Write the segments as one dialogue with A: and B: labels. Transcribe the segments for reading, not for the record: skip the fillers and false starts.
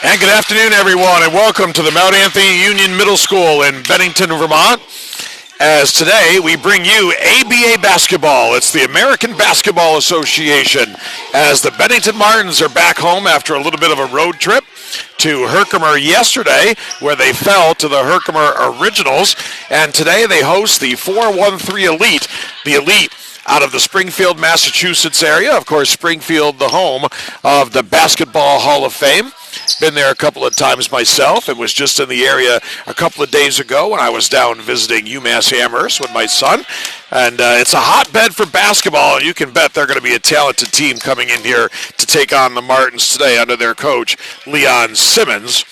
A: And good afternoon, everyone, and welcome to the Mount Anthony Union Middle School in Bennington, Vermont. As today we bring you ABA basketball. It's the American Basketball Association, as the Bennington Martins are back home after a little bit of a road trip to Herkimer yesterday, where they fell to the Herkimer Originals, and today they host the 413 Elite. The Elite out of the Springfield, Massachusetts area. Of course, Springfield, the home of the Basketball Hall of Fame. Been there a couple of times myself, and was just in the area a couple of days ago when I was down visiting UMass Amherst with my son. And it's a hotbed for basketball, and you can bet they're going to be a talented team coming in here to take on the Martins today under their coach, Leon Simmons.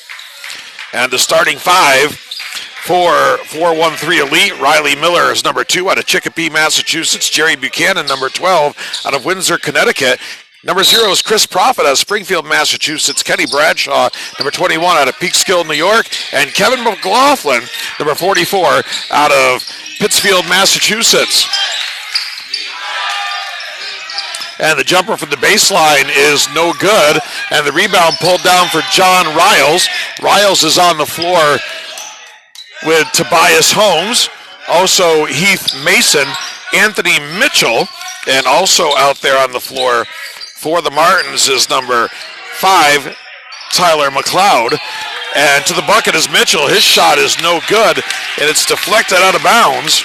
A: And the starting five for 413 Elite: Riley Miller is number 2 out of Chicopee, Massachusetts. Jerry Buchanan, number 12 out of Windsor, Connecticut. Number 0 is Chris Profit out of Springfield, Massachusetts. Kenny Bradshaw, number 21 out of Peekskill, New York. And Kevin McLaughlin, number 44 out of Pittsfield, Massachusetts. And the jumper from the baseline is no good. And the rebound pulled down for John Riles. Riles is on the floor with Tobias Holmes, also Heath Mason, Anthony Mitchell, and also out there on the floor for the Martins is number 5, Tyler McLeod. And to the bucket is Mitchell. His shot is no good, and it's deflected out of bounds.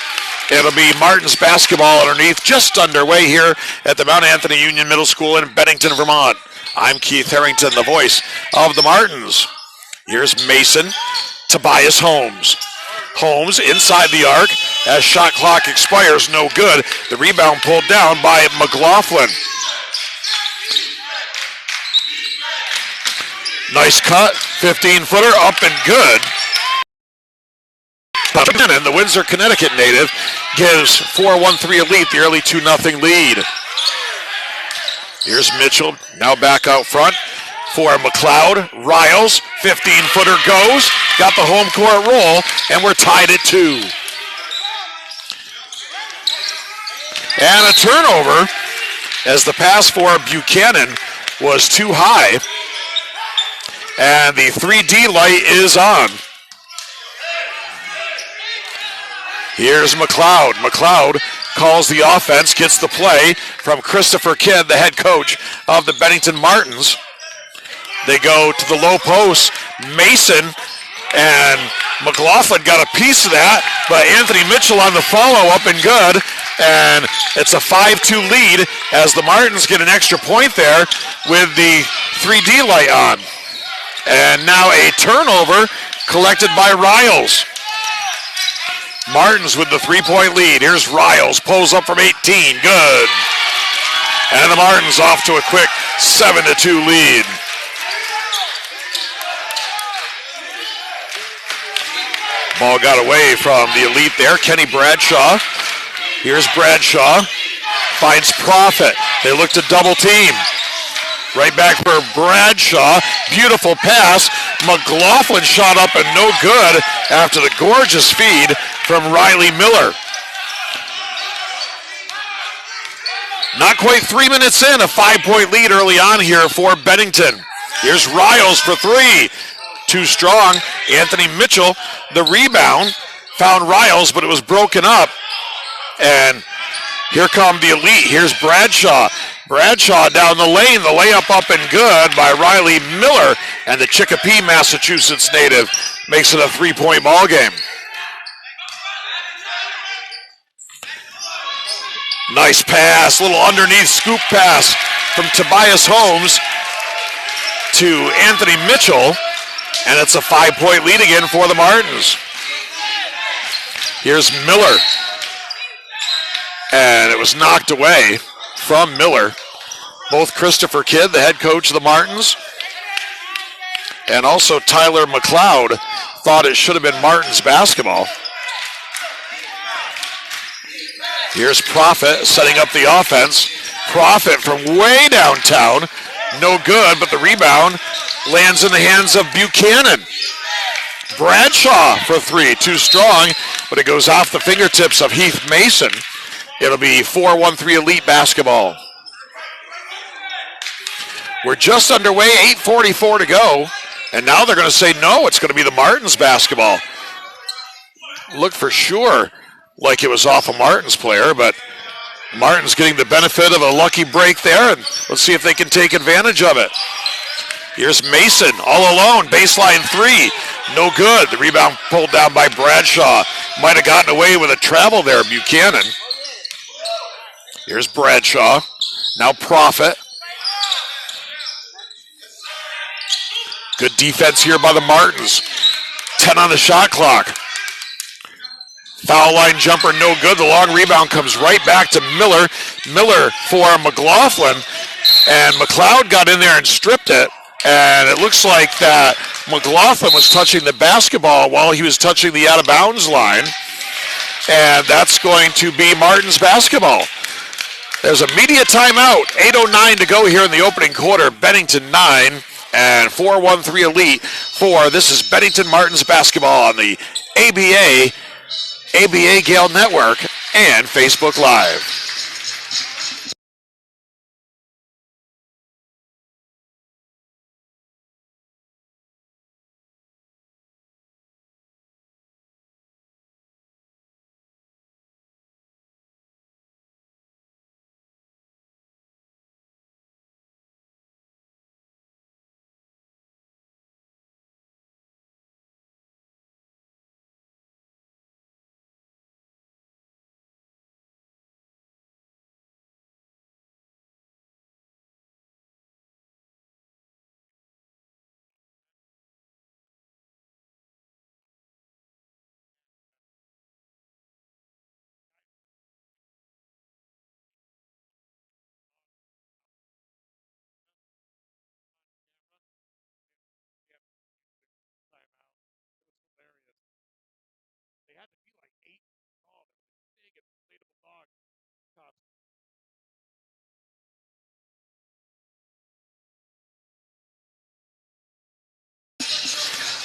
A: It'll be Martins basketball underneath, just underway here at the Mount Anthony Union Middle School in Bennington, Vermont. I'm Keith Harrington, the voice of the Martins. Here's Mason. Tobias Holmes. Holmes inside the arc as shot clock expires, no good. The rebound pulled down by McLaughlin. Nice cut, 15-footer, up and good. And the Windsor, Connecticut native gives 413 Elite the early 2-0 lead. Here's Mitchell, now back out front for McLeod. Riles, 15-footer goes, got the home court roll, and we're tied at 2. And a turnover, as the pass for Buchanan was too high. And the 3D light is on. Here's McLeod. McLeod calls the offense, gets the play from Christopher Kidd, the head coach of the Bennington Martins. They go to the low post. Mason and McLaughlin got a piece of that, but Anthony Mitchell on the follow-up and good. And it's a 5-2 lead as the Martins get an extra point there with the 3D light on. And now a turnover collected by Riles. Martins with the 3-point lead. Here's Riles, pulls up from 18, good. And the Martins off to a quick 7-2 lead. Ball got away from the Elite there. Kenny Bradshaw. Here's Bradshaw. Finds Profit. They look to double team. Right back for Bradshaw. Beautiful pass. McLaughlin shot up and no good after the gorgeous feed from Riley Miller. Not quite 3 minutes in, a 5-point lead early on here for Bennington. Here's Riles for 3. Too strong. Anthony Mitchell, the rebound, found Riles, but it was broken up. And here come the Elite. Here's Bradshaw. Bradshaw down the lane. The layup up and good by Riley Miller. And the Chicopee, Massachusetts native makes it a 3-point ball game. Nice pass. Little underneath scoop pass from Tobias Holmes to Anthony Mitchell. And it's a 5-point lead again for the Martins. Here's Miller. And it was knocked away from Miller. Both Christopher Kidd, the head coach of the Martins, and also Tyler McLeod thought it should have been Martins basketball. Here's Profit setting up the offense. Profit from way downtown. No good, but the rebound lands in the hands of Buchanan. Bradshaw for 3, too strong, but it goes off the fingertips of Heath Mason. It'll be 413 Elite basketball. We're just underway, 8:44 to go, And now they're going to say no, it's going to be the Martins basketball. Looked for sure like it was off a Martins player, but Martins getting the benefit of a lucky break there, and let's see if they can take advantage of it. Here's Mason all alone, baseline three, no good. The rebound pulled down by Bradshaw. Might have gotten away with a travel there, Buchanan. Here's Bradshaw, now Profit. Good defense here by the Martins. 10 on the shot clock. Foul line jumper, no good. The long rebound comes right back to Miller. Miller for McLaughlin. And McLeod got in there and stripped it. And it looks like that McLaughlin was touching the basketball while he was touching the out-of-bounds line. And that's going to be Martins basketball. There's a media timeout. 8:09 to go here in the opening quarter. Bennington 9 and 4-1-3 Elite 4. This is Bennington Martins basketball on the ABA Gale Network and Facebook Live.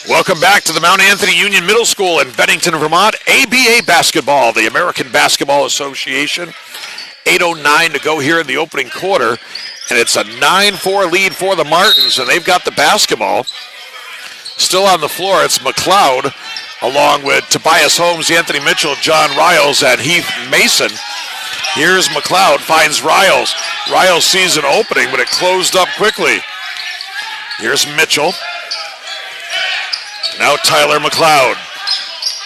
A: Welcome back to the Mount Anthony Union Middle School in Bennington, Vermont. ABA basketball, the American Basketball Association. 8:09 to go here in the opening quarter. And it's a 9-4 lead for the Martins, and they've got the basketball. Still on the floor, it's McLeod, along with Tobias Holmes, Anthony Mitchell, John Riles, and Heath Mason. Here's McLeod, finds Riles. Riles sees an opening, but it closed up quickly. Here's Mitchell. Now Tyler McLeod.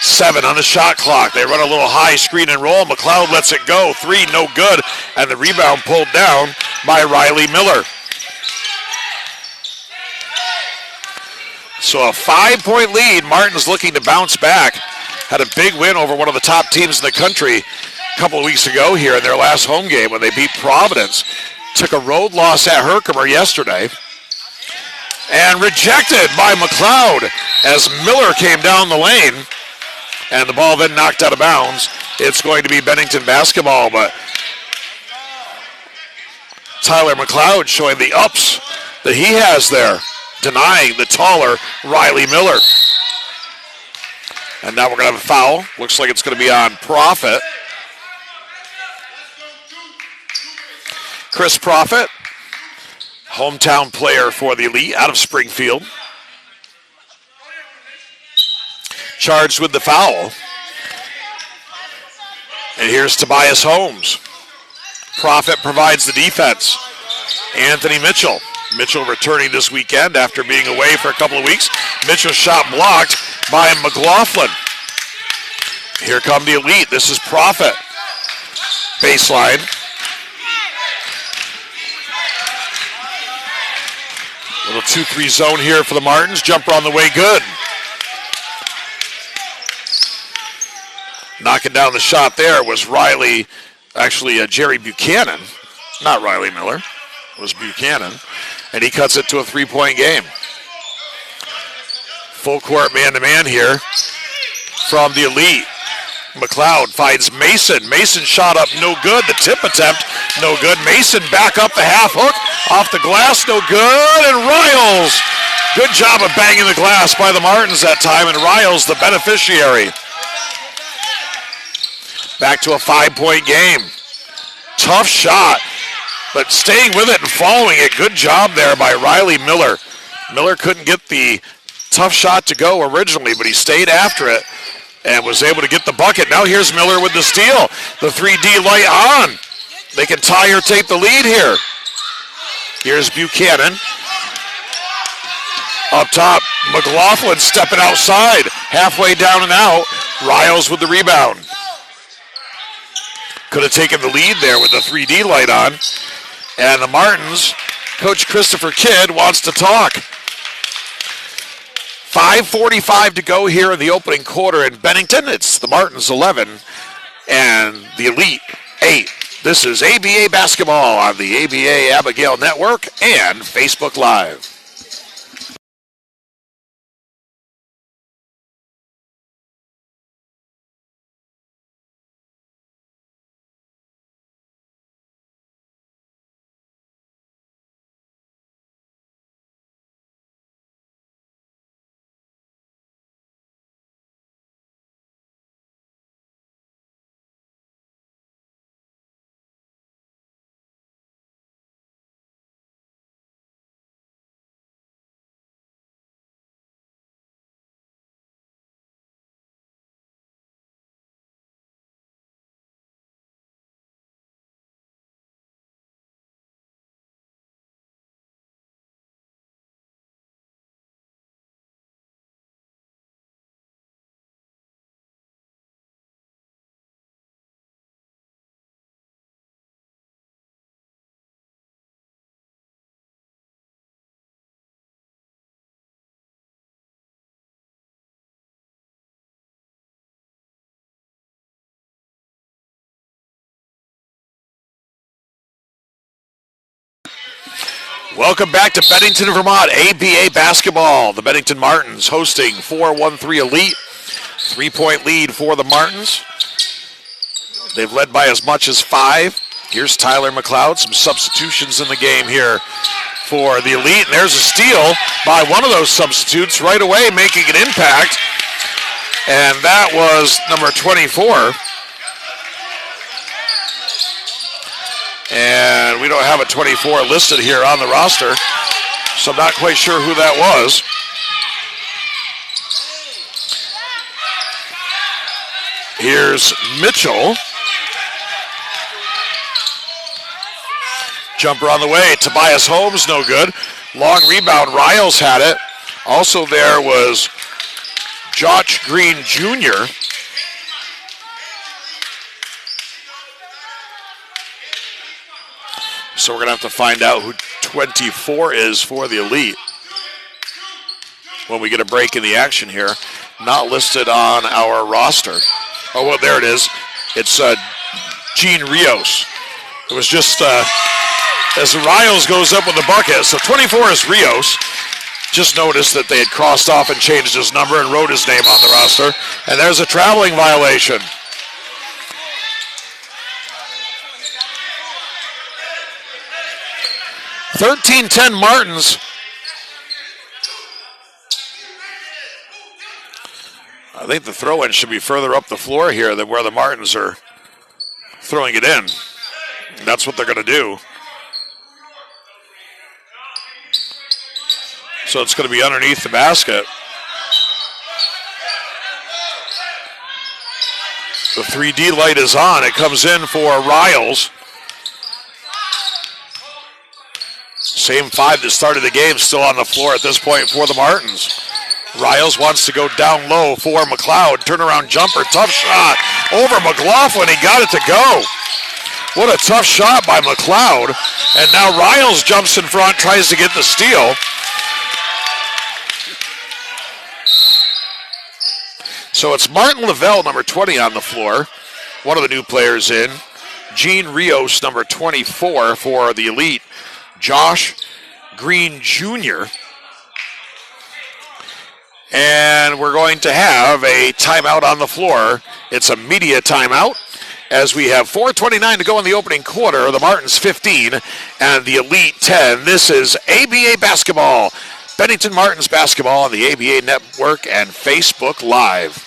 A: 7 on the shot clock. They run a little high screen and roll. McLeod lets it go. 3, no good. And the rebound pulled down by Riley Miller. So a 5-point lead. Martin's looking to bounce back. Had a big win over one of the top teams in the country a couple of weeks ago here in their last home game when they beat Providence. Took a road loss at Herkimer yesterday. And rejected by McLeod as Miller came down the lane. And the ball then knocked out of bounds. It's going to be Bennington basketball, but Tyler McLeod showing the ups that he has there, denying the taller Riley Miller. And now we're going to have a foul. Looks like it's going to be on Profit. Chris Profit, hometown player for the Elite out of Springfield. Charged with the foul. And here's Tobias Holmes. Profit provides the defense. Anthony Mitchell. Mitchell returning this weekend after being away for a couple of weeks. Mitchell's shot blocked by McLaughlin. Here come the Elite. This is Profit. Baseline. Little 2-3 zone here for the Martins. Jumper on the way, good. Knocking down the shot there was Riley, actually Jerry Buchanan. Not Riley Miller. It was Buchanan. And he cuts it to a 3-point game. Full court man-to-man here from the Elite. McLeod finds Mason. Mason shot up, no good. The tip attempt, no good. Mason back up the half hook. Off the glass, no good. And Riles. Good job of banging the glass by the Martins that time. And Riles, the beneficiary. Back to a 5-point game. Tough shot, but staying with it and following it. Good job there by Riley Miller. Miller couldn't get the tough shot to go originally, but he stayed after it and was able to get the bucket. Now here's Miller with the steal. The 3D light on. They can tie or take the lead here. Here's Buchanan. Up top, McLaughlin stepping outside. Halfway down and out. Riles with the rebound. Could have taken the lead there with the 3D light on. And the Martins, Coach Christopher Kidd wants to talk. 5:45 to go here in the opening quarter in Bennington. It's the Martins 11 and the Elite 8. This is ABA Basketball on the ABA Abigail Network and Facebook Live. Welcome back to Bennington, Vermont, ABA Basketball. The Bennington Martins hosting 4-1-3 Elite. 3-point lead for the Martins. They've led by as much as 5. Here's Tyler McLeod. Some substitutions in the game here for the Elite. And there's a steal by one of those substitutes right away, making an impact. And that was number 24. And we don't have a 24 listed here on the roster, so I'm not quite sure who that was. Here's Mitchell. Jumper on the way. Tobias Holmes, no good. Long rebound. Riles had it. Also there was Josh Green Jr. So we're going to have to find out who 24 is for the Elite when we get a break in the action here. Not listed on our roster. Oh, well, there it is. It's Gene Rios. It was just as Riles goes up with the bucket. So 24 is Rios. Just noticed that they had crossed off and changed his number and wrote his name on the roster. And there's a traveling violation. (13-10) Martins. I think the throw-in should be further up the floor here than where the Martins are throwing it in. That's what they're going to do. So it's going to be underneath the basket. The 3D light is on. It comes in for Riles. Same 5 that started the game still on the floor at this point for the Martins. Riles wants to go down low for McLeod. Turnaround jumper, tough shot over McLaughlin. He got it to go. What a tough shot by McLeod. And now Riles jumps in front, tries to get the steal. So it's Martin Lavelle, number 20 on the floor. One of the new players in. Gene Rios, number 24 for the Elite. Josh Green Jr. And we're going to have a timeout on the floor. It's a media timeout as we have 4:29 to go in the opening quarter. The Martins 15 and the Elite 10. This is ABA Basketball. Bennington Martins Basketball on the ABA Network and Facebook Live.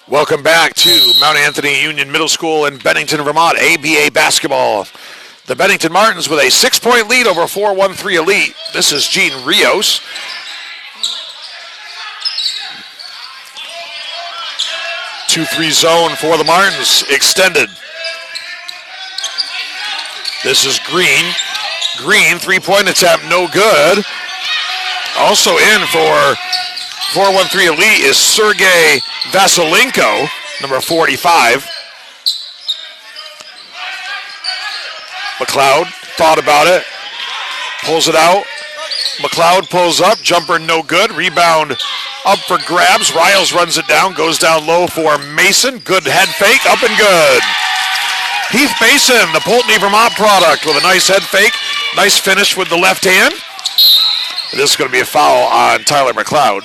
A: Welcome back to Mount Anthony Union Middle School in Bennington, Vermont, ABA basketball. The Bennington Martins with a 6-point lead over 4-1-3 Elite. This is Gene Rios. Two-three zone for the Martins, extended. This is Green. Green, three-point attempt, no good. Also in for 4-1-3 Elite is Sergei Vasilenko, number 45. McLeod thought about it, pulls it out. McLeod pulls up, jumper no good. Rebound up for grabs. Riles runs it down, goes down low for Mason. Good head fake, up and good. Heath Mason, the Poultney, Vermont product, with a nice head fake. Nice finish with the left hand. This is going to be a foul on Tyler McLeod.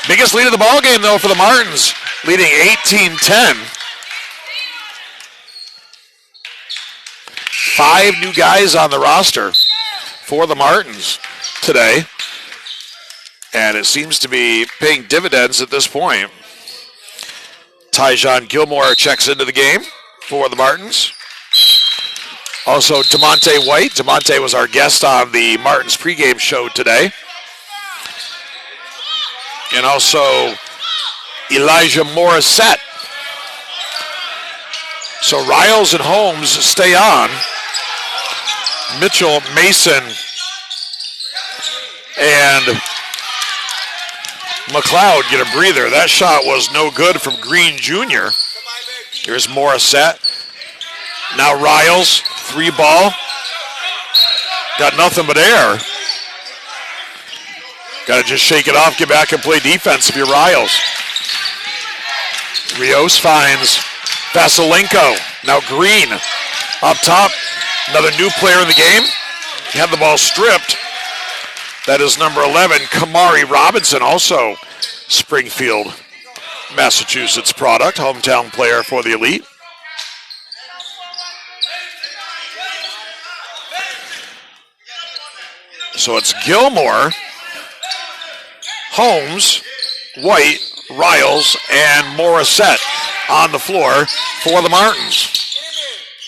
A: Biggest lead of the ball game, though, for the Martins, leading 18-10. 5 new guys on the roster for the Martins today. And it seems to be paying dividends at this point. Tyjon Gilmore checks into the game for the Martins. Also, DeMonte White. DeMonte was our guest on the Martins pregame show today. And also Elijah Morissette. So Riles and Holmes stay on. Mitchell, Mason, and McLeod get a breather. That shot was no good from Green Jr. Here's Morissette. Now Riles, 3-ball. Got nothing but air. Got to just shake it off, get back and play defense if you're Riles. Rios finds Vasilenko. Now Green up top. Another new player in the game. He had the ball stripped. That is number 11, Kamari Robinson, also Springfield, Massachusetts product, hometown player for the Elite. So it's Gilmore, Holmes, White, Riles, and Morissette on the floor for the Martins.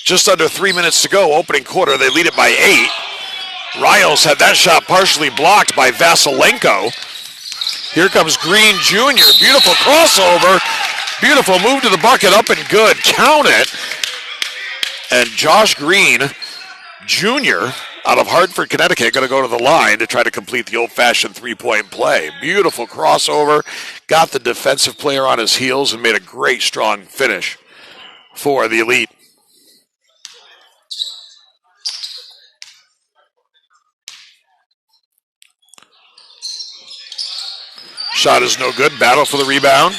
A: Just under 3 minutes to go, opening quarter, they lead it by 8. Riles had that shot partially blocked by Vasilenko. Here comes Green Jr., beautiful crossover, beautiful move to the bucket, up and good, count it. And Josh Green Jr., out of Hartford, Connecticut, going to go to the line to try to complete the old-fashioned three-point play. Beautiful crossover, got the defensive player on his heels and made a great, strong finish for the Elite. Shot is no good. Battle for the rebound.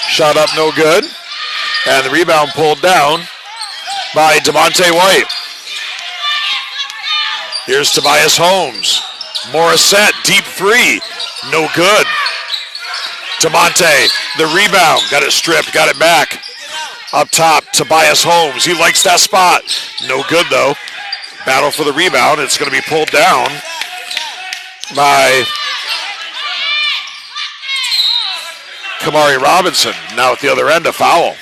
A: Shot up no good. And the rebound pulled down by DeMonte White. Here's Tobias Holmes. Morissette, deep three. No good. DeMonte, the rebound. Got it stripped, got it back. Up top, Tobias Holmes. He likes that spot. No good, though. Battle for the rebound. It's going to be pulled down by Kamari Robinson. Now at the other end, a foul.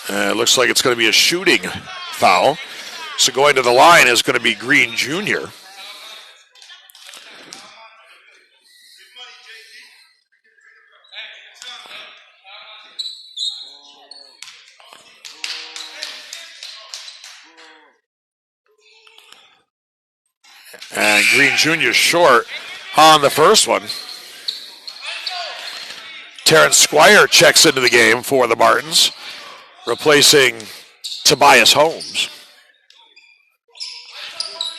A: It looks like it's going to be a shooting foul. So going to the line is going to be Green Jr. And Green Jr. short on the first one. Terrence Squire checks into the game for the Martins, replacing Tobias Holmes.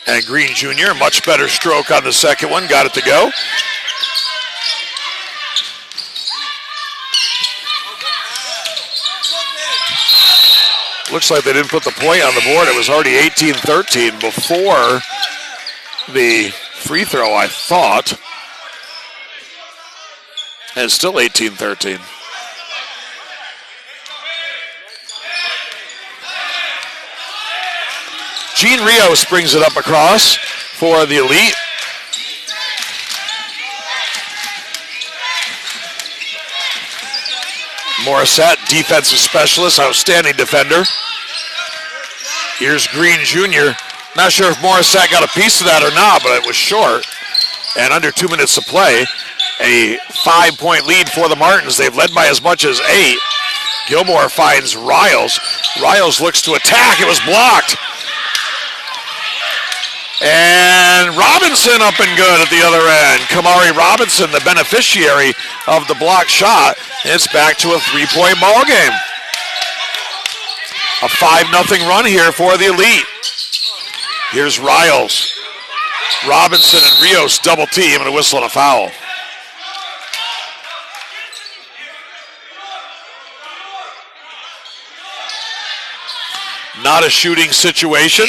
A: And Green Jr., much better stroke on the second one, got it to go. Looks like they didn't put the point on the board. It was already 18-13 before the free throw, I thought. And it's still 18-13. Gene Rios brings it up across for the Elite. Morissette, defensive specialist, outstanding defender. Here's Green Jr. Not sure if Morissette got a piece of that or not, but it was short. And under 2 minutes to play, a 5-point lead for the Martins. They've led by as much as 8. Gilmore finds Riles. Riles looks to attack. It was blocked. And Robinson up and good at the other end. Kamari Robinson, the beneficiary of the block shot. It's back to a 3-point ball game. A 5-0 run here for the Elite. Here's Riles. Robinson and Rios double team and a whistle and a foul. Not a shooting situation.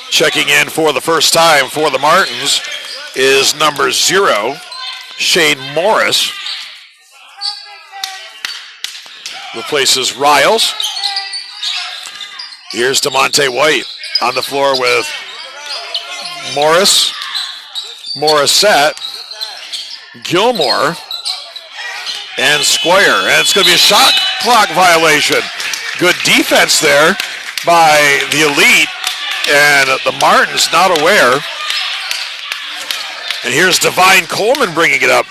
A: Checking in for the first time for the Martins is number 0, Shane Morris. Replaces Riles. Here's DeMonte White on the floor with Morris, Morissette, Gilmore, and Squire. And it's going to be a shot clock violation. Good defense there by the Elite. And the Martins not aware. And here's Divine Coleman bringing it up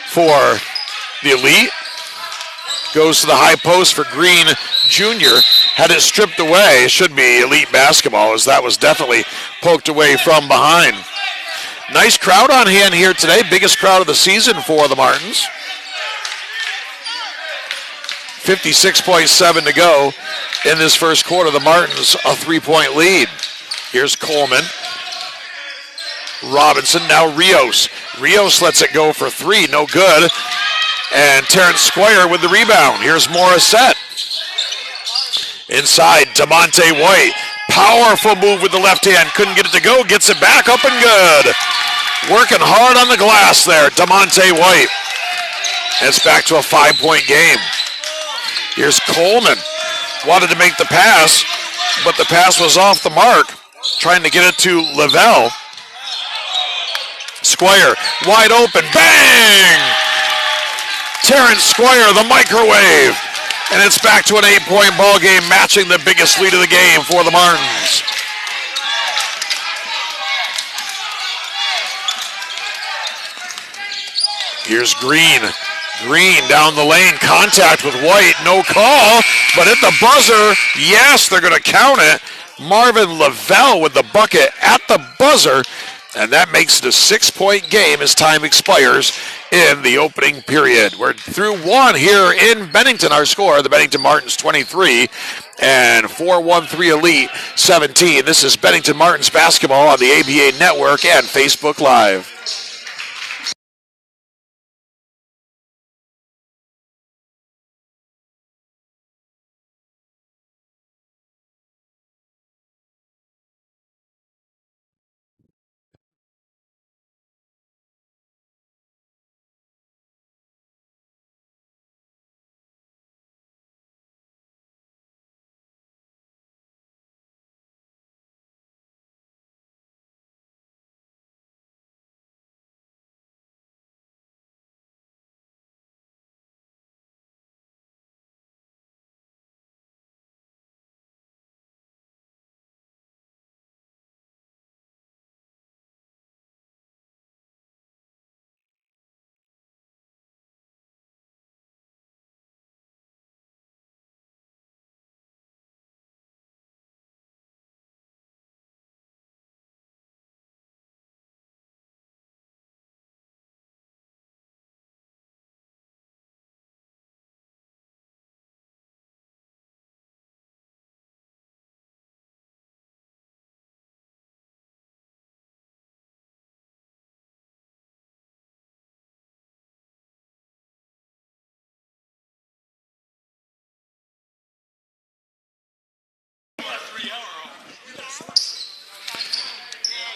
A: for the Elite. Goes to the high post for Green Jr. Had it stripped away. It should be Elite basketball, as that was definitely poked away from behind. Nice crowd on hand here today. Biggest crowd of the season for the Martins. 56.7 to go in this first quarter. The Martins a 3-point lead. Here's Coleman. Robinson, now Rios. Rios lets it go for 3, no good. And Terrence Squire with the rebound. Here's Morissette. Inside, DeMonte White. Powerful move with the left hand. Couldn't get it to go. Gets it back up and good. Working hard on the glass there, DeMonte White. It's back to a 5-point game. Here's Coleman. Wanted to make the pass, but the pass was off the mark. Trying to get it to Lavelle. Squire, wide open. Bang! Terrence Squire, the microwave. And it's back to an 8-point ball game, matching the biggest lead of the game for the Martins. Here's Green. Green down the lane, contact with White, no call, but at the buzzer, yes, they're going to count it. Marvin Lavelle with the bucket at the buzzer, and that makes it a 6-point game as time expires in the opening period. We're through 1 here in Bennington. Our score, the Bennington Martins 23 and 413 Elite 17. This is Bennington Martins basketball on the ABA Network and Facebook Live.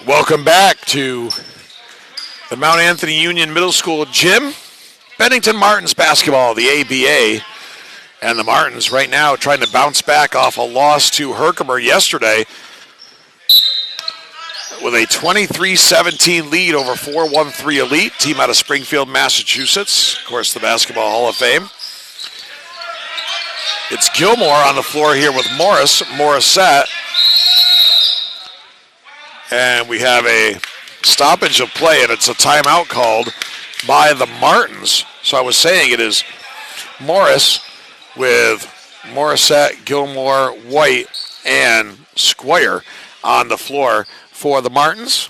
A: Welcome back to the Mount Anthony Union Middle School gym. Bennington Martins basketball, the ABA And the Martins right now trying to bounce back off a loss to Herkimer yesterday with a 23-17 lead over 4-1-3 Elite, team out of Springfield, Massachusetts. Of course, the Basketball Hall of Fame. It's Gilmore on the floor here with Morissette. And we have a stoppage of play, and it's a timeout called by the Martins. So I was saying it is Morris with Morissette, Gilmore, White, and Squire on the floor for the Martins.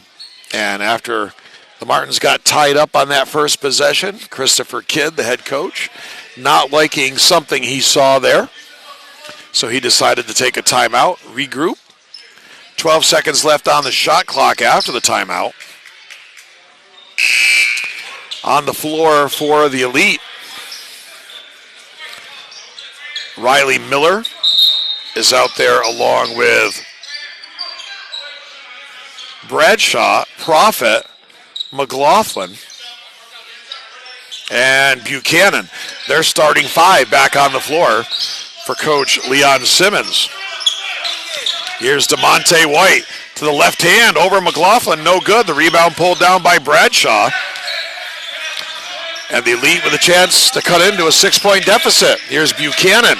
A: And after the Martins got tied up on that first possession, Christopher Kidd, the head coach, not liking something he saw there. So he decided to take a timeout, regroup. 12 seconds left on the shot clock after the timeout. On the floor for the Elite, Riley Miller is out there along with Bradshaw, Prophet, McLaughlin, and Buchanan. They're starting five back on the floor for Coach Leon Simmons. Here's DeMonte White to the left hand over McLaughlin. No good. The rebound pulled down by Bradshaw. And the Elite with a chance to cut into a 6-point deficit. Here's Buchanan.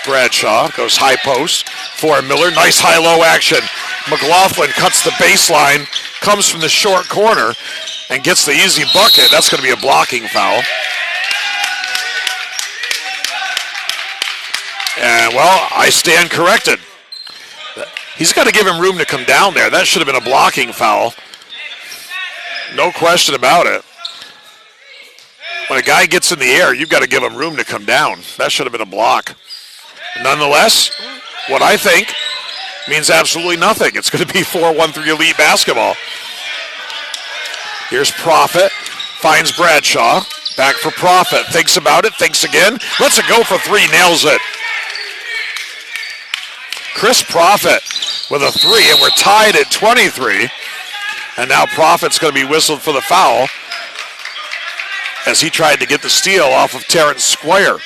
A: Bradshaw goes high post for Miller. Nice high-low action. McLaughlin cuts the baseline, comes from the short corner, and gets the easy bucket. That's going to be a blocking foul. And, well, I stand corrected. He's got to give him room to come down there. That should have been a blocking foul. No question about it. When a guy gets in the air, you've got to give him room to come down. That should have been a block. Nonetheless, what I think means absolutely nothing. It's going to be 4-1-3 Elite basketball. Here's Prophet, finds Bradshaw. Back for Prophet, thinks about it, thinks again. Lets it go for three, nails it. Chris Prophet with a three, and we're tied at 23. And now Prophet's going to be whistled for the foul as he tried to get the steal off of Terrence Squire.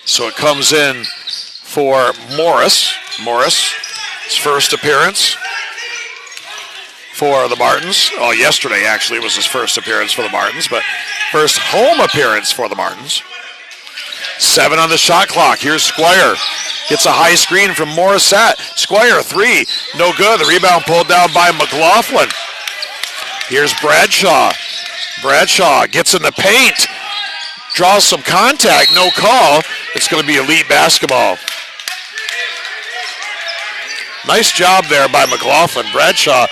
A: So it comes in for Morris. Morris, his first appearance for the Martins. Oh, yesterday actually was his first appearance for the Martins, but first home appearance for the Martins. 7 on the shot clock. Here's Squire. Gets a high screen from Morissette. Squire, three. No good. The rebound pulled down by McLaughlin. Here's Bradshaw. Bradshaw gets in the paint. Draws some contact. No call. It's going to be Elite basketball. Nice job there by McLaughlin. Bradshaw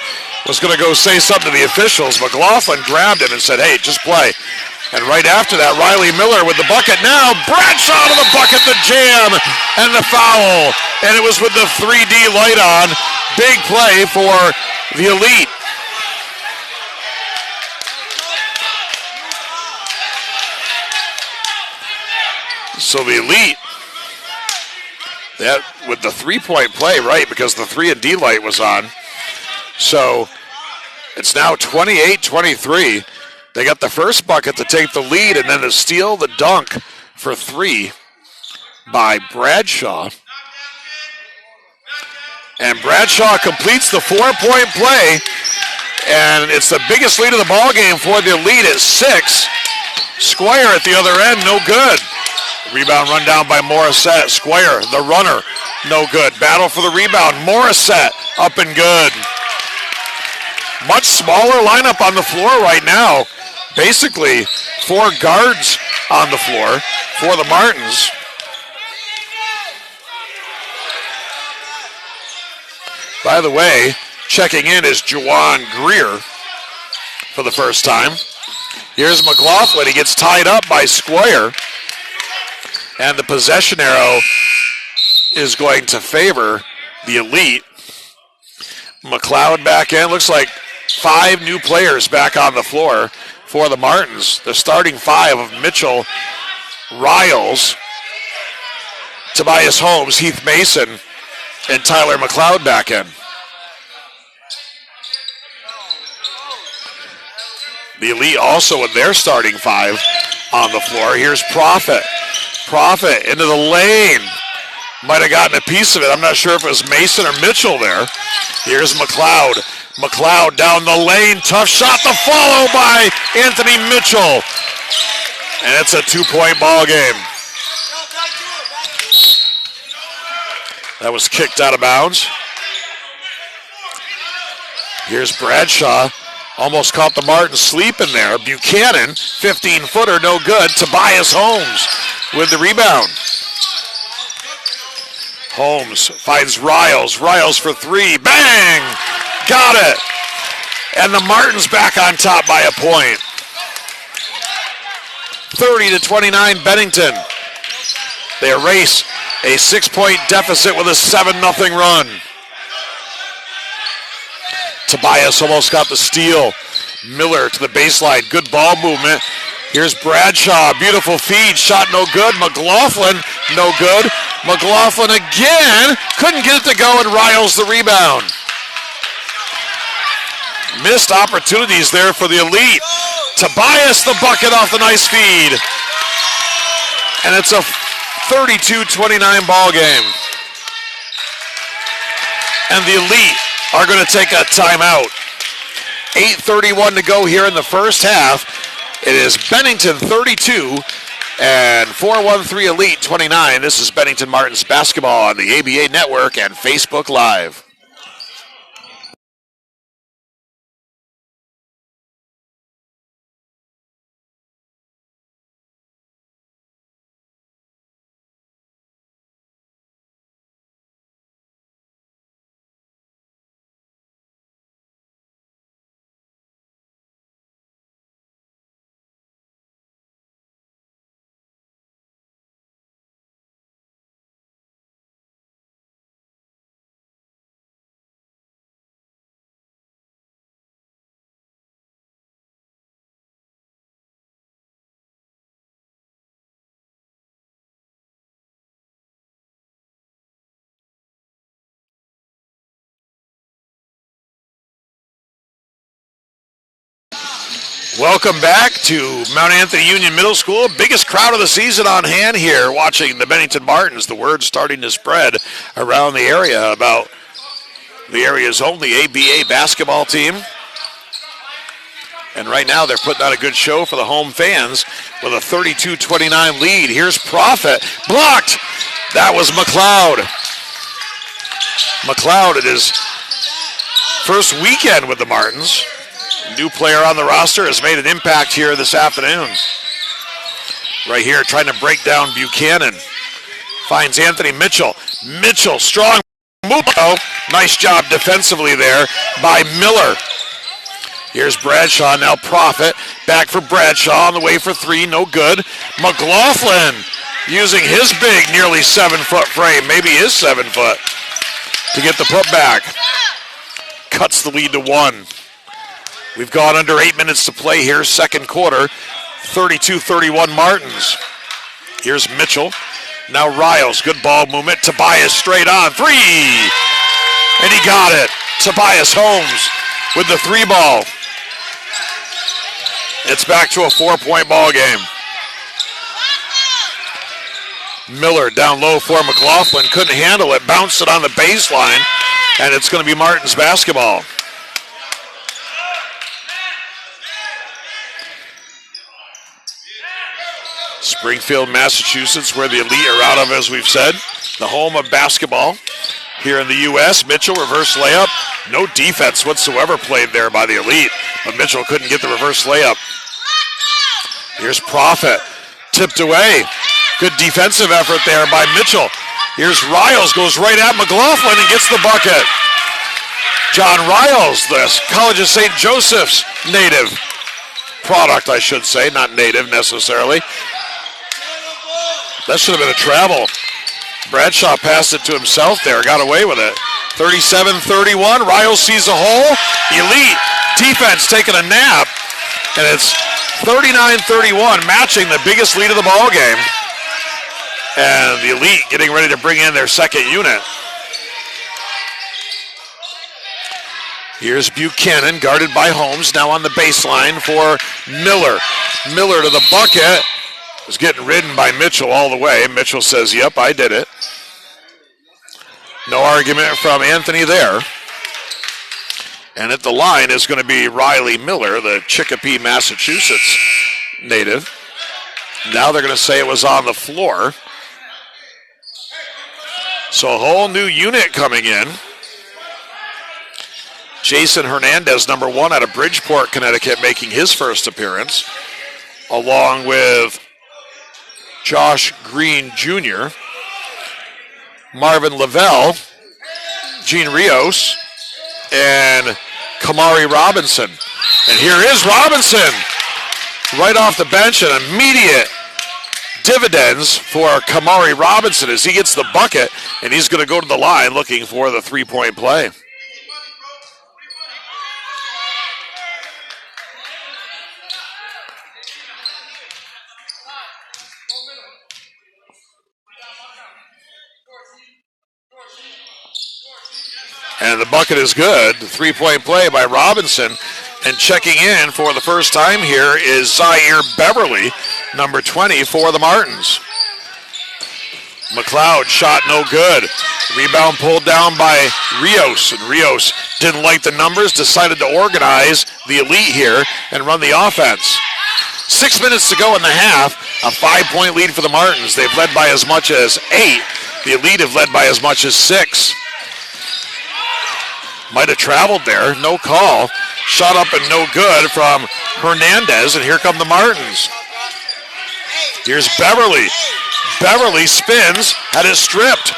A: was going to go say something to the officials. McLaughlin grabbed him and said, hey, just play. And right after that, Riley Miller with the bucket. Now Bradshaw to the bucket, the jam, and the foul. And it was with the 3D light on. Big play for the Elite. So the Elite, that with the 3-point play, right, because the 3 and D light was on. So it's now 28-23. They got the first bucket to take the lead, and then to steal the dunk for 3 by Bradshaw. And Bradshaw completes the 4-point play, and it's the biggest lead of the ball game for the Elite at 6. Squire at the other end, no good. Rebound run down by Morissette. Squire, the runner, no good. Battle for the rebound. Morissette up and good. Much smaller lineup on the floor right now. Basically, 4 guards on the floor for the Martins. By the way, checking in is Juwan Greer for the first time. Here's McLaughlin. He gets tied up by Squire. And the possession arrow is going to favor the Elite. McLeod back in. Looks like 5 new players back on the floor for the Martins. The starting 5 of Mitchell, Riles, Tobias Holmes, Heath Mason, and Tyler McLeod back in. The Elite also with their starting 5 on the floor. Here's Profit. Profit into the lane. Might have gotten a piece of it. I'm not sure if it was Mason or Mitchell there. Here's McLeod. McLeod down the lane. Tough shot to follow by Anthony Mitchell. And it's a 2-point ball game. That was kicked out of bounds. Here's Bradshaw. Almost caught the Martins sleeping there. Buchanan, 15-footer, no good. Tobias Holmes with the rebound. Holmes finds Riles. Riles for 3. Bang! Got it. And the Martins back on top by a point. 30-29 Bennington. They erase a 6-point deficit with a 7-0 run. Tobias almost got the steal. Miller to the baseline. Good ball movement. Here's Bradshaw. Beautiful feed. Shot no good. McLaughlin no good. McLaughlin again. Couldn't get it to go, and Riles the rebound. Missed opportunities there for the Elite. Tobias the bucket off the nice feed. And it's a 32-29 ball game. And the Elite are going to take a timeout. 8:31 to go here in the first half. It is Bennington 32 and 413 Elite 29. This is Bennington Martins basketball on the ABA Network and Facebook Live. Welcome back to Mount Anthony Union Middle School. Biggest crowd of the season on hand here watching the Bennington Martins. The word starting to spread around the area about the area's only ABA basketball team. And right now they're putting on a good show for the home fans with a 32-29 lead. Here's Profit. Blocked. That was McLeod. McLeod at his first weekend with the Martins. New player on the roster has made an impact here this afternoon. Right here trying to break down Buchanan. Finds Anthony Mitchell. Mitchell, strong move. Nice job defensively there by Miller. Here's Bradshaw, now Profit. Back for Bradshaw on the way for 3, no good. McLaughlin using his big, nearly 7-foot frame, maybe his 7 foot, to get the putback. Cuts the lead to 1. We've gone under 8 minutes to play here, second quarter. 32-31 Martins. Here's Mitchell. Now Riles, good ball movement. Tobias straight on, 3. And he got it. Tobias Holmes with the 3 ball. It's back to a 4-point ball game. Miller down low for McLaughlin. Couldn't handle it. Bounced it on the baseline. And it's going to be Martins basketball. Springfield, Massachusetts, where the Elite are out of, as we've said. The home of basketball here in the U.S. Mitchell, reverse layup. No defense whatsoever played there by the Elite, but Mitchell couldn't get the reverse layup. Here's Profit. Tipped away. Good defensive effort there by Mitchell. Here's Riles, goes right at McLaughlin and gets the bucket. John Riles, the College of St. Joseph's native product, I should say, not native necessarily. That should have been a travel. Bradshaw passed it to himself there, got away with it. 37-31, Riles sees a hole. Elite defense taking a nap, and it's 39-31, matching the biggest lead of the ball game. And the Elite getting ready to bring in their second unit. Here's Buchanan, guarded by Holmes, now on the baseline for Miller. Miller to the bucket. Was getting ridden by Mitchell all the way. Mitchell says, yep, I did it. No argument from Anthony there. And at the line is going to be Riley Miller, the Chicopee, Massachusetts native. Now they're going to say it was on the floor. So a whole new unit coming in. Jason Hernandez, number 1 out of Bridgeport, Connecticut, making his first appearance, along with Josh Green Jr., Marvin Lavelle, Gene Rios, and Kamari Robinson. And here is Robinson right off the bench, and immediate dividends for Kamari Robinson as he gets the bucket, and he's going to go to the line looking for the three-point play. And the bucket is good. The three-point play by Robinson. And checking in for the first time here is Zaire Beverly, number 20 for the Martins. McLeod shot no good. Rebound pulled down by Rios. And Rios didn't like the numbers, decided to organize the elite here and run the offense. 6 minutes to go in the half. A 5-point lead for the Martins. They've led by as much as 8. The elite have led by as much as 6. Might have traveled there, no call. Shot up and no good from Hernandez, and here come the Martins. Here's Beverly. Beverly spins, had it stripped.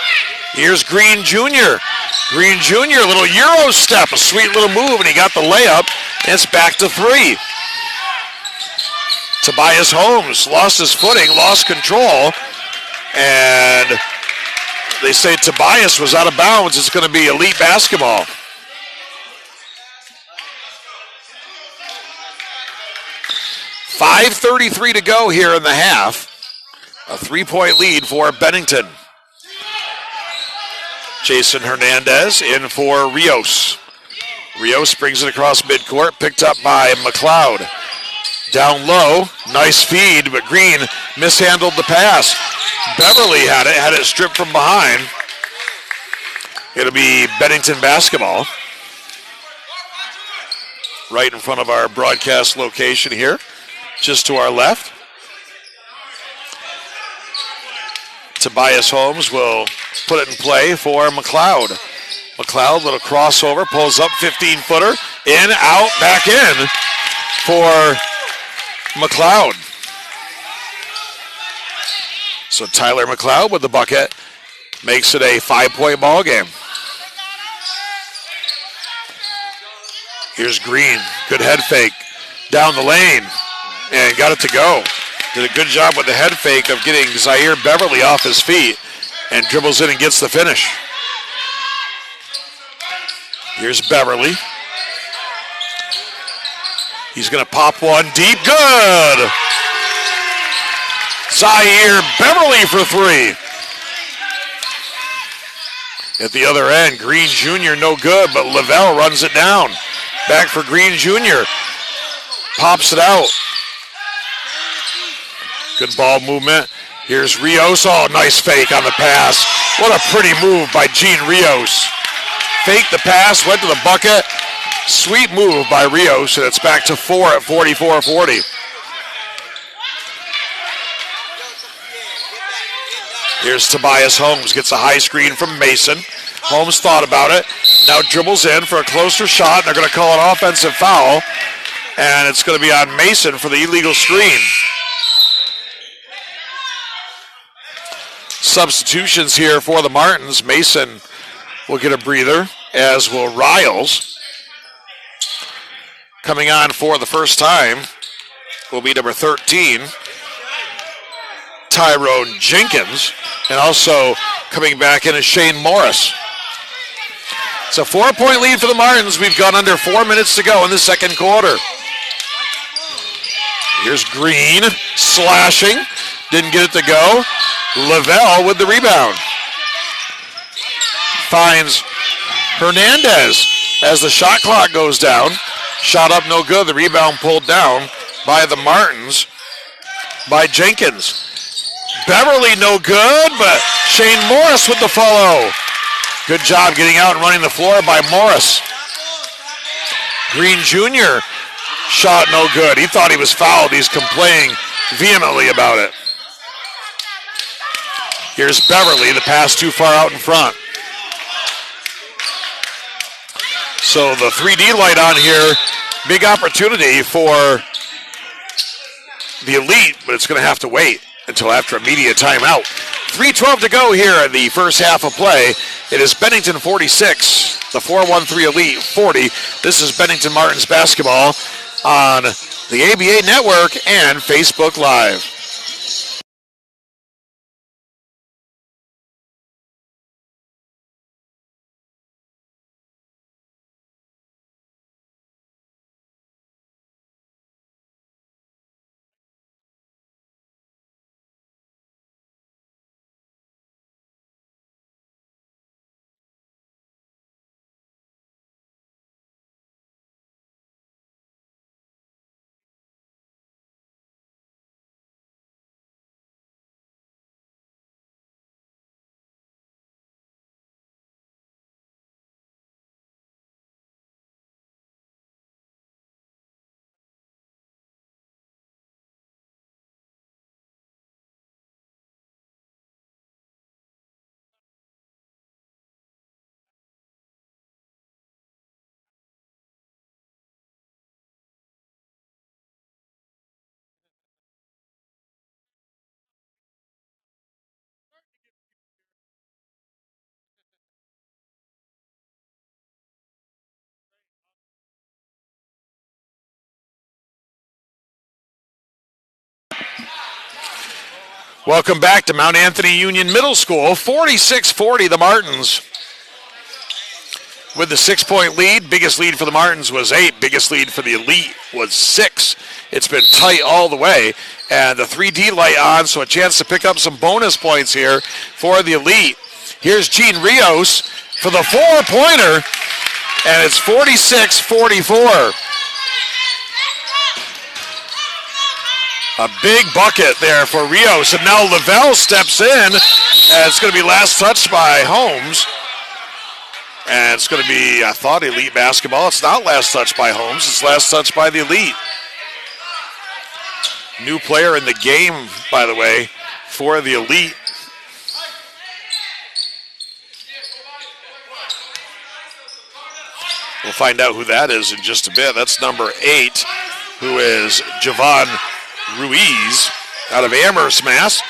A: Here's Green Jr. Green Jr., a little Euro step, a sweet little move, and he got the layup, and it's back to 3. Tobias Holmes lost his footing, lost control, and they say Tobias was out of bounds. It's going to be elite basketball. 5:33 to go here in the half. A 3-point lead for Bennington. Jason Hernandez in for Rios. Rios brings it across midcourt, picked up by McLeod. Down low, nice feed, but Green mishandled the pass. Beverly had it stripped from behind. It'll be Bennington basketball. Right in front of our broadcast location here, just to our left. Tobias Holmes will put it in play for McLeod. McLeod, little crossover, pulls up 15-footer, in, out, back in for McLeod. So Tyler McLeod with the bucket makes it a 5-point ball game. Here's Green, good head fake down the lane and got it to go. Did a good job with the head fake of getting Zaire Beverly off his feet and dribbles in and gets the finish. Here's Beverly. He's going to pop one deep. Good! Zaire Beverly for 3. At the other end, Green Jr. no good, but Lavelle runs it down. Back for Green Jr. Pops it out. Good ball movement. Here's Rios. Oh, nice fake on the pass. What a pretty move by Gene Rios. Faked the pass, went to the bucket. Sweet move by Rios, and it's back to 4 at 44-40. Here's Tobias Holmes, gets a high screen from Mason. Holmes thought about it, now dribbles in for a closer shot, and they're going to call an offensive foul, and it's going to be on Mason for the illegal screen. Substitutions here for the Martins. Mason will get a breather, as will Riles. Coming on for the first time will be number 13, Tyrone Jenkins, and also coming back in is Shane Morris. It's a 4-point lead for the Martins. We've gone under 4 minutes to go in the second quarter. Here's Green slashing, didn't get it to go. Lavelle with the rebound. Finds Hernandez. as the shot clock goes down. Shot up no good. The rebound pulled down by the Martins by Jenkins. Beverly no good, but Shane Morris with the follow. Good job getting out and running the floor by Morris. Green Jr. shot no good. He thought he was fouled. He's complaining vehemently about it. Here's Beverly. The pass too far out in front. So the 3D light on here. Big opportunity for the Elite, but it's going to have to wait until after a media timeout. 3:12 to go here in the first half of play. It is Bennington 46, the 4-1-3 Elite 40. This is Bennington Martins basketball on the ABA Network and Facebook Live. Welcome back to Mount Anthony Union Middle School. 46-40, the Martins. With the 6-point lead, biggest lead for the Martins was 8. Biggest lead for the Elite was 6. It's been tight all the way. And the 3D light on, so a chance to pick up some bonus points here for the Elite. Here's Gene Rios for the 4-pointer, and it's 46-44. A big bucket there for Rios, and now Lavelle steps in, and it's going to be last touched by Holmes. And it's going to be, I thought, Elite basketball. It's not last touched by Holmes, it's last touched by the Elite. New player in the game, by the way, for the Elite. We'll find out who that is in just a bit. That's number 8, who is Javon Ruiz out of Amherst, Mass.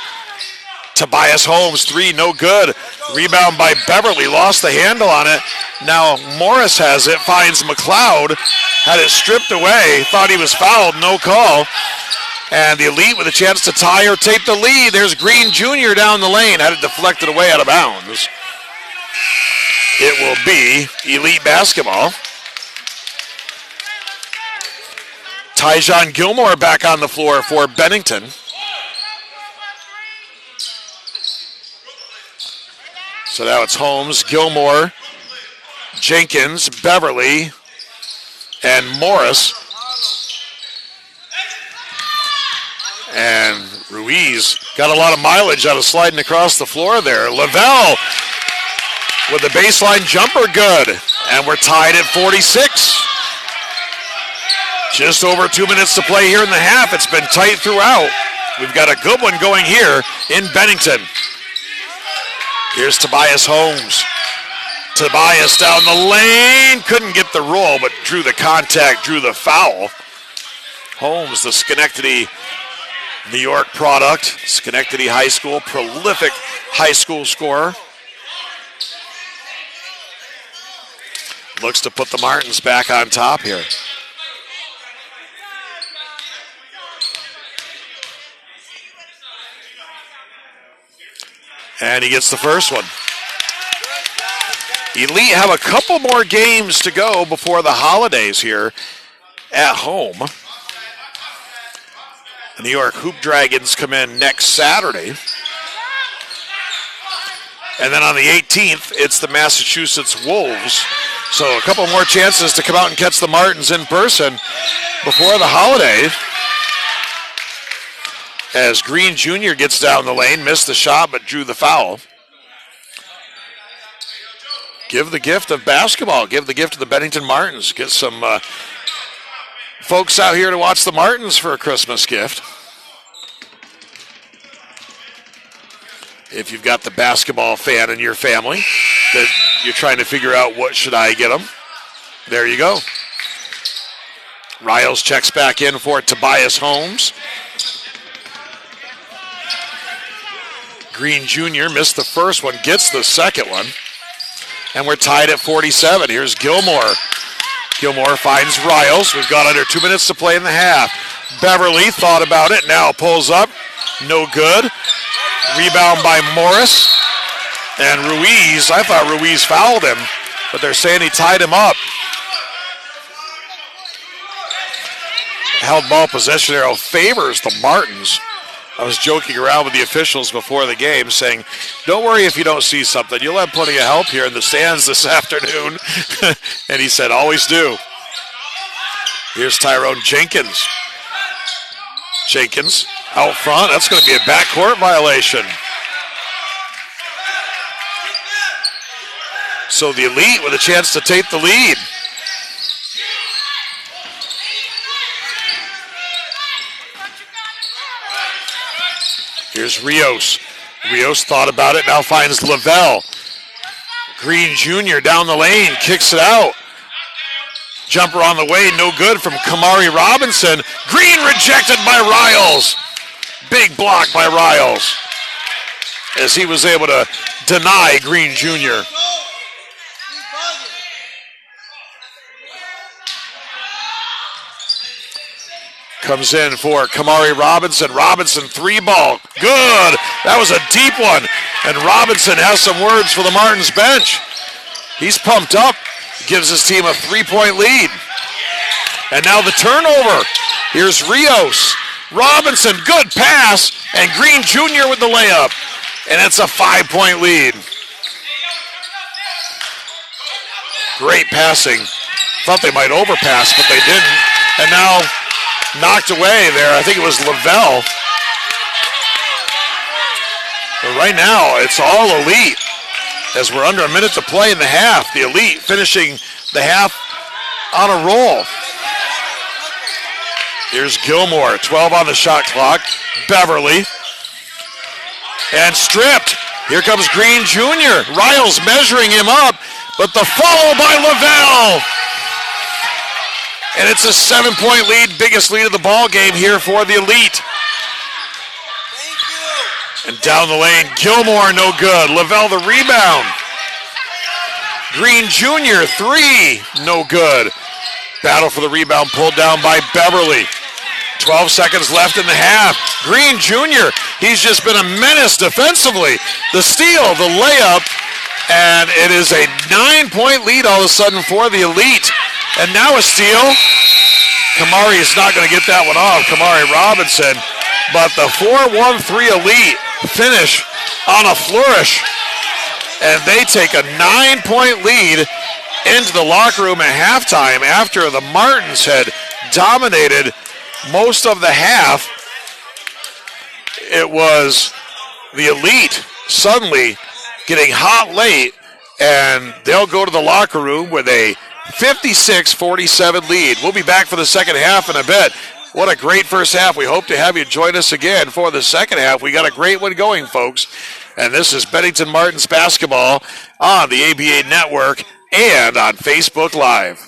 A: Tobias Holmes, 3, no good. Rebound by Beverly, lost the handle on it. Now Morris has it, finds McLeod, had it stripped away, thought he was fouled, no call. And the Elite with a chance to tie or take the lead. There's Green Jr. down the lane, had it deflected away out of bounds. It will be Elite basketball. Tyjon Gilmore back on the floor for Bennington. So now it's Holmes, Gilmore, Jenkins, Beverly, and Morris. And Ruiz got a lot of mileage out of sliding across the floor there. Lavelle with the baseline jumper, good. And we're tied at 46. Just over 2 minutes to play here in the half. It's been tight throughout. We've got a good one going here in Bennington. Here's Tobias Holmes. Tobias down the lane. Couldn't get the roll, but drew the contact, drew the foul. Holmes, the Schenectady, New York product. Schenectady High School, prolific high school scorer. Looks to put the Martins back on top here. And he gets the first one. Elite have a couple more games to go before the holidays here at home. The New York Hoop Dragons come in next Saturday. And then on the 18th, it's the Massachusetts Wolves So a couple more chances to come out and catch the Martins in person before the holidays. As Green Jr. gets down the lane, missed the shot but drew the foul. Give the gift of basketball. Give the gift to the Bennington Martins. Get some folks out here to watch the Martins for a Christmas gift. If you've got the basketball fan in your family that you're trying to figure out what should I get them, there you go. Riles checks back in for Tobias Holmes. Green Jr. missed the first one, gets the second one. And we're tied at 47. Here's Gilmore. Gilmore finds Riles. We've got under 2 minutes to play in the half. Beverly thought about it, now pulls up. No good. Rebound by Morris. And Ruiz, I thought Ruiz fouled him, but they're saying he tied him up. Held ball possession arrow favors the Martins. I was joking around with the officials before the game saying, don't worry if you don't see something. You'll have plenty of help here in the stands this afternoon. And he said, always do. Here's Tyrone Jenkins. Jenkins out front. That's going to be a backcourt violation. So the Elite with a chance to take the lead. Here's Rios. Rios thought about it, now finds Lavelle. Green Jr. down the lane, kicks it out. Jumper on the way, no good from Kamari Robinson. Green rejected by Riles. Big block by Riles as he was able to deny Green Jr. Comes in for Kamari Robinson. Robinson, 3-ball. Good. That was a deep one. And Robinson has some words for the Martins bench. He's pumped up. Gives his team a 3-point lead. And now the turnover. Here's Rios. Robinson, good pass. And Green Jr. with the layup. And it's a 5-point lead. Great passing. Thought they might overpass, but they didn't. And now knocked away there. I think it was Lavelle. But right now, it's all Elite. As we're under a minute to play in the half, the Elite finishing the half on a roll. Here's Gilmore, 12 on the shot clock. Beverly. And stripped. Here comes Green Jr. Riles measuring him up, but the follow by Lavelle. And it's a 7-point lead, biggest lead of the ball game here for the Elite. And down the lane, Gilmore no good. Lavelle the rebound. Green Jr. 3, no good. Battle for the rebound pulled down by Beverly. 12 seconds left in the half. Green Jr., he's just been a menace defensively. The steal, the layup, and it is a 9-point lead all of a sudden for the Elite. And now a steal. Kamari is not going to get that one off, Kamari Robinson. But the 4-1-3 Elite finish on a flourish. And they take a 9-point lead into the locker room at halftime after the Martins had dominated most of the half. It was the Elite suddenly getting hot late, and they'll go to the locker room with a 56-47 lead. We'll be back for the second half in a bit. What a great first half. We hope to have you join us again for the second half. We got a great one going, folks. And this is Bennington Martins basketball on the ABA Network and on Facebook Live.